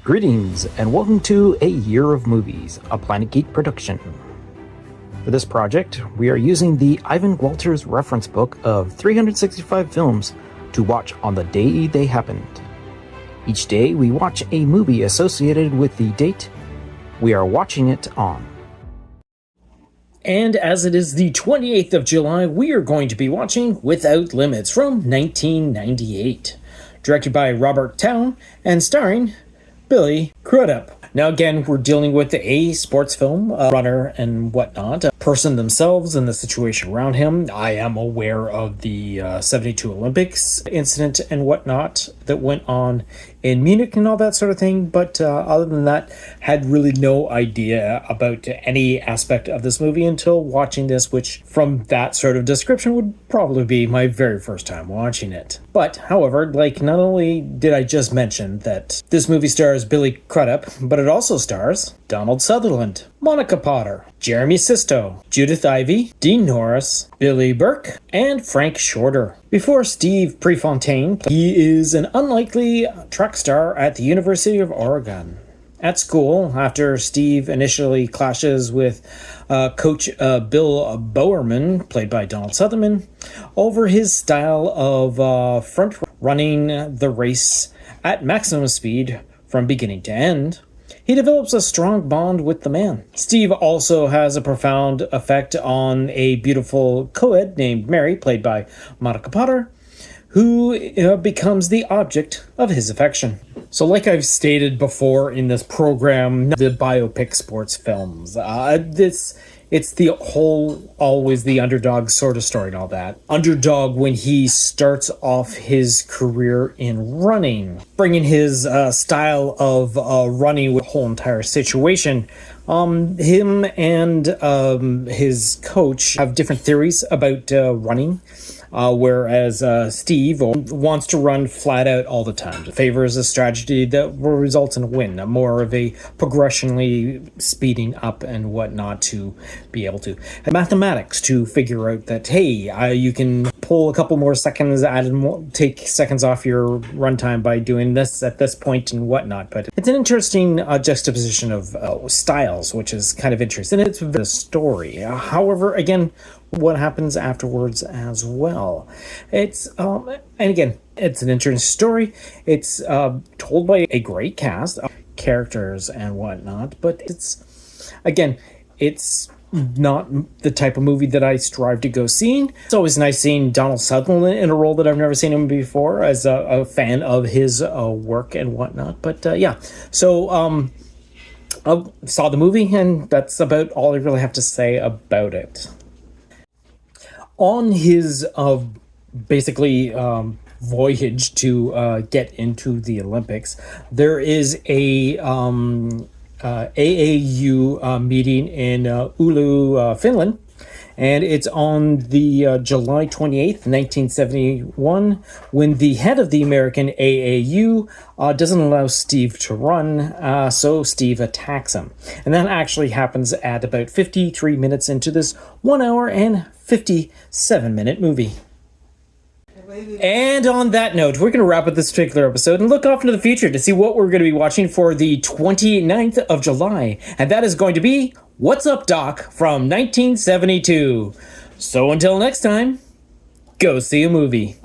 Greetings, and welcome to A Year of Movies, a Planet Geek production. For this project, we are using the Ivan Walters reference book of 365 films to watch on the day they happened. Each day, we watch a movie associated with the date we are watching it on. And as it is the 28th of July, we are going to be watching Without Limits from 1998, directed by Robert Towne and starring Billy Crudup. Now again, we're dealing with a sports film, a runner and whatnot, a person themselves and the situation around him. I am aware of the 72 Olympics incident and whatnot that went on in Munich and all that sort of thing, but other than that, had really no idea about any aspect of this movie until watching this, which from that sort of description would probably be my very first time watching it. But, however, not only did I just mention that this movie stars Billy Crudup, but it also stars Donald Sutherland, Monica Potter, Jeremy Sisto, Judith Ivey, Dean Norris, Billy Burke, and Frank Shorter. Before Steve Prefontaine, he is an unlikely track star at the University of Oregon. At school, after Steve initially clashes with Coach Bill Bowerman, played by Donald Sutherland, over his style of front running the race at maximum speed from beginning to end, he develops a strong bond with the man. Steve also has a profound effect on a beautiful co-ed named Mary, played by Monica Potter, who becomes the object of his affection. So like I've stated before in this program, the biopic sports films, it's the whole, always the underdog sort of story and all that. Underdog when he starts off his career in running, bringing his style of running with the whole entire situation. Him and his coach have different theories about running. Whereas Steve wants to run flat out all the time. Favors a strategy that will result in a win, more of a progressionally speeding up and whatnot to be able to. And mathematics to figure out that, hey, you can pull a couple more seconds, take seconds off your runtime by doing this at this point and whatnot. But it's an interesting juxtaposition of styles, which is kind of interesting. It's the story. However, again, what happens afterwards as well. It's and again, it's an interesting story. It's told by a great cast of characters and whatnot, but it's not the type of movie that I strive to go seeing. It's always nice seeing Donald Sutherland in a role that I've never seen him before, as a fan of his work and whatnot. But so I saw the movie, and that's about all I really have to say about it. On his voyage to get into the Olympics, there is a AAU meeting in Oulu, Finland, and it's on the July 28th, 1971, when the head of the American AAU doesn't allow Steve to run, so Steve attacks him. And that actually happens at about 53 minutes into this 1 hour and 57-minute movie. And on that note, we're going to wrap up this particular episode and look off into the future to see what we're going to be watching for the 29th of July. And that is going to be What's Up, Doc? From 1972. So until next time, go see a movie.